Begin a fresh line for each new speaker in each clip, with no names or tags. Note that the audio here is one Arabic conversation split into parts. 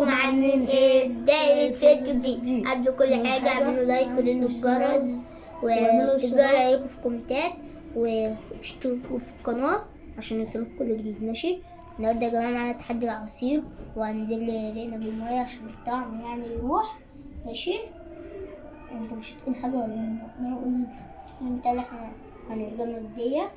ازيكم عاملين ايه؟ بداية فيديو جديد. قبل كل حاجة اعملوا لايك ولنوا الجرس وتفضلوا رايكم في الكومنتات واشتركوا في القناة عشان يوصلكوا كل جديد. ماشي؟ النهارده يا جماعة معانا تحدي العصير وهنبل ريقنا بالمية عشان الطعم يعني يروح. ماشي؟ انت مش هتقول حاجة ولا نرقص الفيلم بتاع اللي احنا هنرجمه ديت،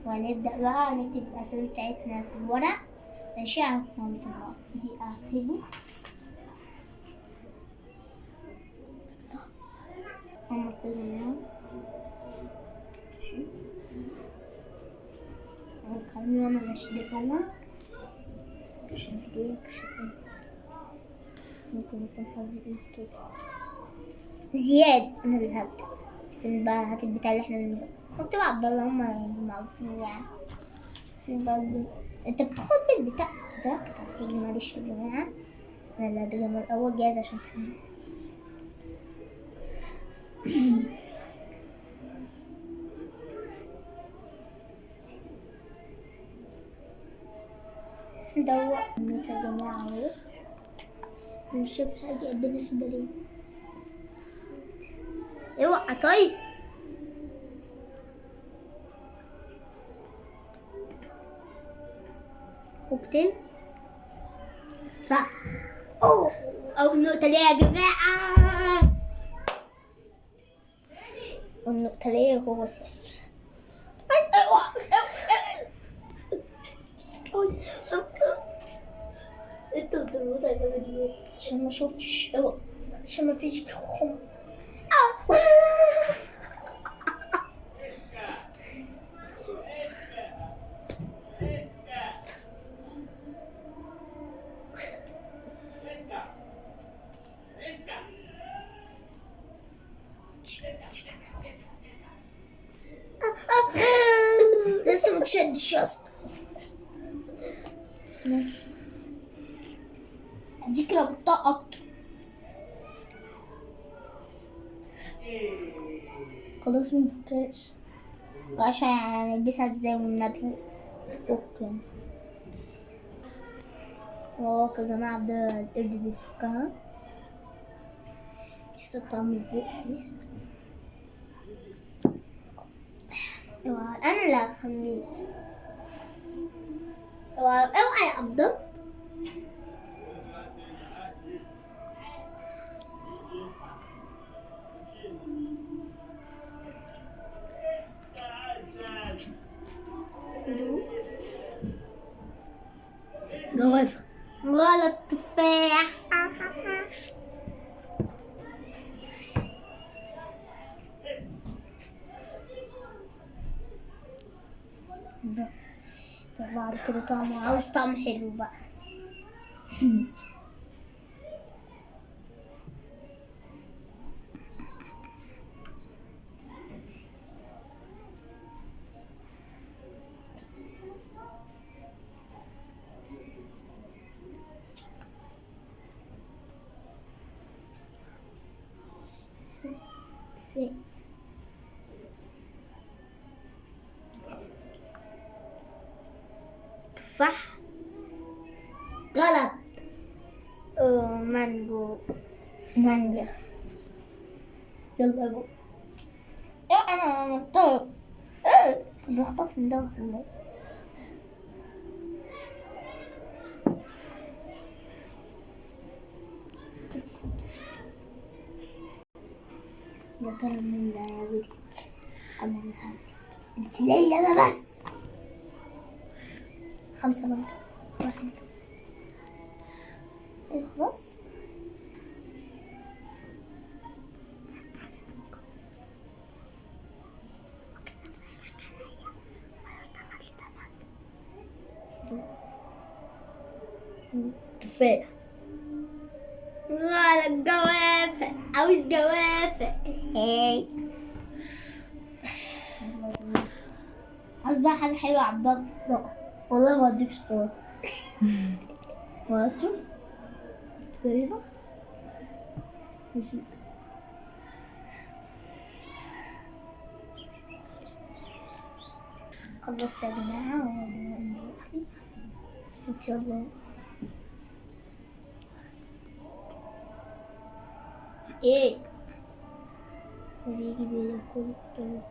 وهنبدأ بقى نكتب الأسامي بتاعتنا في الورق. ماشي؟ هنطلع دي أكتبه هما كلهم. ماشي؟ هنكمل وانا اللي اشد هو عشان تجيلك شكل ممكن يكون حظي ايه كده. زياد انا اللي هبدأ. فين بقى هات البتاع اللي احنا بنبدأ مكتوب عبد الله، هما معروفين يعني. فين بقى انت بتاخد بالبتاع ده هيجي. معلش يا جماعة انا اللي هدرجم الأول جاهز عشان تفهم. دوق ميت يا جماعة اهو. مش شايف حاجة قد الناس ده ليه؟ اوعى طيب. كوكتيل صح. اوه أول نقطة ليه يا جماعة؟ والنقطة ليه هو صفر. انت بتضربوها يا جماعة عشان ما اشوفش، عشان ما فيش خم. لسه ما تشدش يا اسطى. اديك ربطها اكتر. خلاص منفكاش عشان هنلبسها ازاي والنبي فك يعني. واو يا جماعة ده القرد بيفكها. لسه الطعم مش بيقيس. انا اللي هخميه. اوعى يا عبد الله. جوافة غلط. تفاح. بعد كده طعمه عاوز طعم حلو بقى. تفاح غلط. مانجو. مانجا. يلا يا بو. انا مضطر. بخطف من ده ولا يا ترى مين اللي هياخدك؟ انا اللي هاخدك. انت ليا انا بس. 5 مرات. 1 خلاص. تفاح غلط. جوافة. عاوز جوافة. هاي عاوز بقى حاجة حلوة يا عبد الله. لا والله ما اديك شوكولاتة. ما تشوف تقريبا. ماشي. خلصت يا جماعة ودلوقتي ان شاء الله ايه وبيجي بياكل طيب.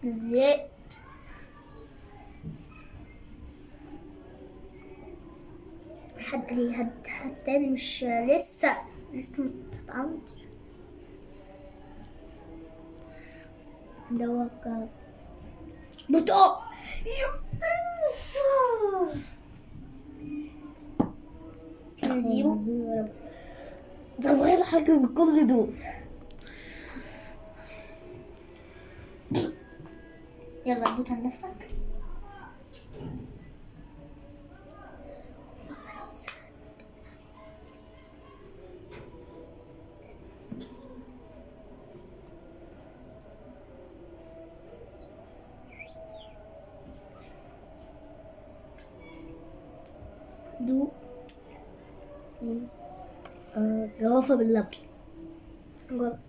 ازاي حد قال لي حد تاني مش لسه متتعودش. ده هو برتقال. زيرو. ده غير حاجة من كل دول. يلا اربط على نفسك. دو جوافة باللبن. غلط.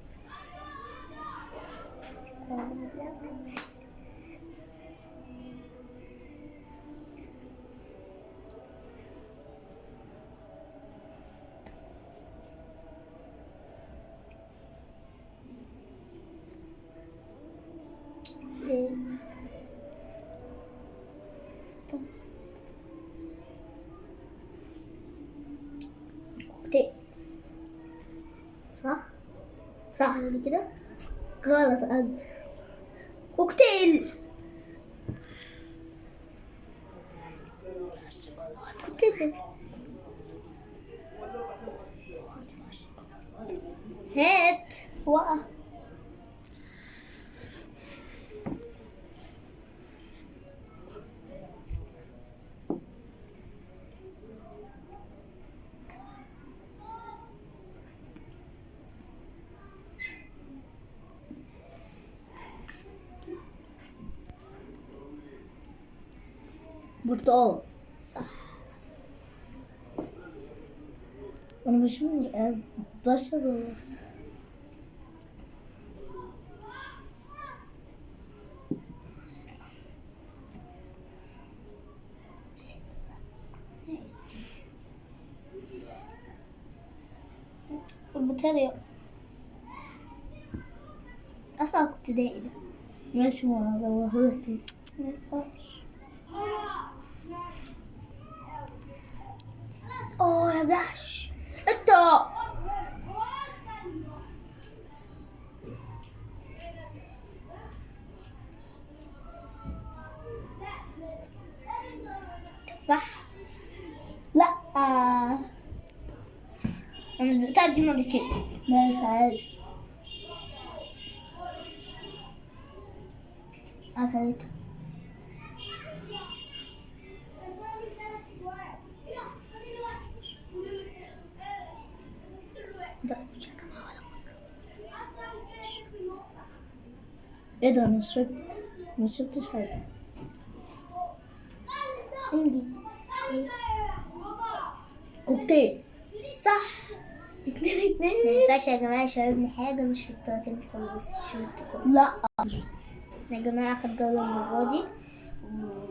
كوكتيل. صح صح كده. غلط قصدي كوكتيل. كوكتيل. هات وقع. برتقال. صح. انا مش بشر. البطارية اصلا كنت دائما ماشي مع روحتي. مينفعش. يا جحش انت. تفاح. لا انا بتاع دي مرتين. ماشي عادي. أكلت. ده مش هكمل ولا مرة. ايه ده؟ انا مشربتش حاجة. انجز. ايه كوكتيل. صح. اتنين. مينفعش يا جماعة يشربني حاجة مش شربتها تاني خالص. شربت كله. لا يا جماعة آخر جولة المرة دي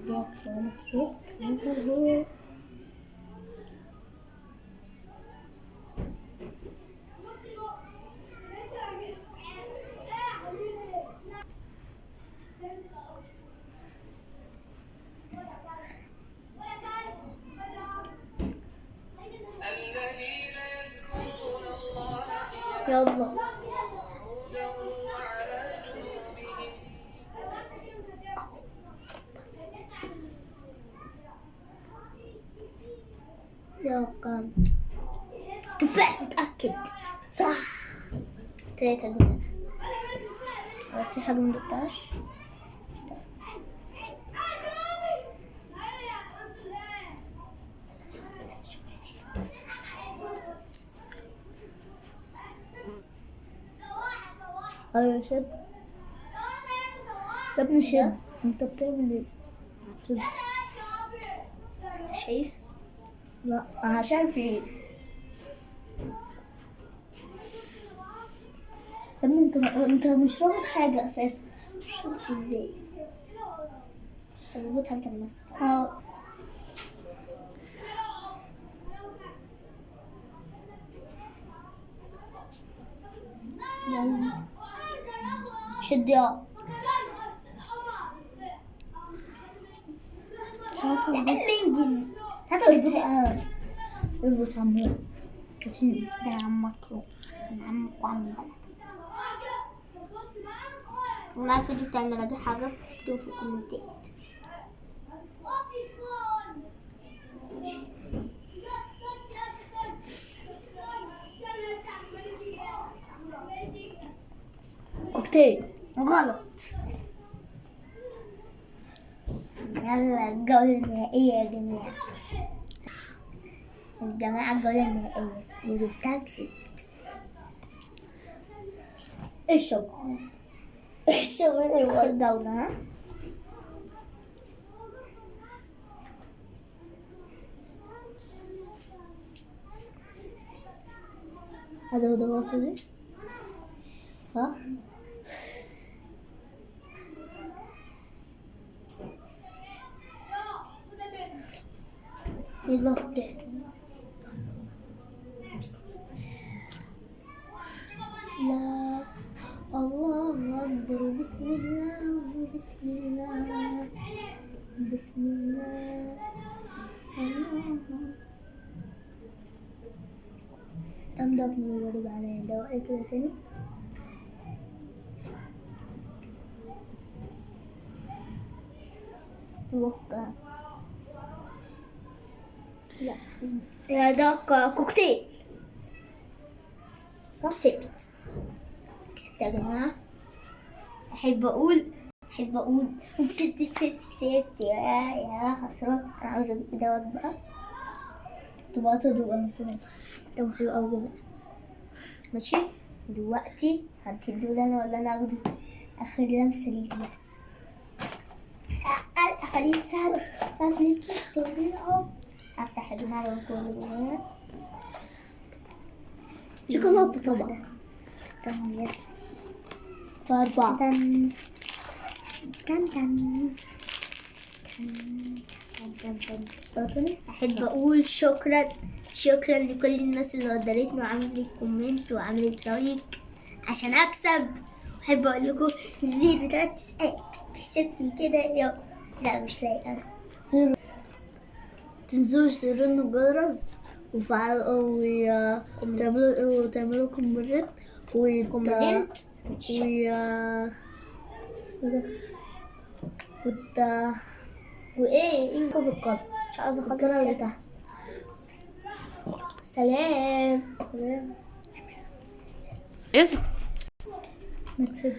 وجات وأنا كسبت. يلا يلا كم تفاح متأكد. صح. 3 جمل. في حاجة مدقتهاش. ايوه شد. يا ابني شد. انت بتعمل ايه؟ شد. شايف؟ لا انا شايف ايه؟ يا ابني انت مش رابط حاجة اساسا. مش رابط ازاي؟ تربطها انت بنفسك. شد يا انجز.
بقى اربط عمو كتير ده عمك وعم بلد.
وما الفيديو بتاعنا لقى حاجة اكتبوا في الكومنتات.
كوكتيل
غلط. يلا الجولة النهائية يا جماعة. الجولة النهائية اللي كسبت.
اشرب
آخر جولة ها.
هذا ضغط دي ها
يلا لا الله أكبر. بسم الله بسم الله بسم الله الله. تم ده بنجرب على دواء كده تاني. توقع لا يا ده كوكتيل. كسبت يا جماعة. أحب أقول كسبت يا خسران. أنا عاوزة أدوق دوت بقى.
تبقى تدوق انا كمان.
ده حلو أوي بقى. ماشي دلوقتي هتدوا لنا ولا أنا أخده؟ آخر لمسة ليه بس. خليني سهل. أفتح يا جماعة الكل
شوكولاتة طبعا.
استنى
فأربعة.
تن تن تن تن. أحب أقول شكرا لكل الناس اللي قدرتني وعملت كومنت وعملت لايك عشان أكسب. أحب أقول لكم 0 3 كسبتي كده يا لا مش لاقي.
زيرو. تنسوش ترنوا الجرس وتعملوا كومنت
كومنت وإيه إنكم في القلب. مش عاوزة أخلص
القناة بتاعتي.
سلام.
اسم نكسب.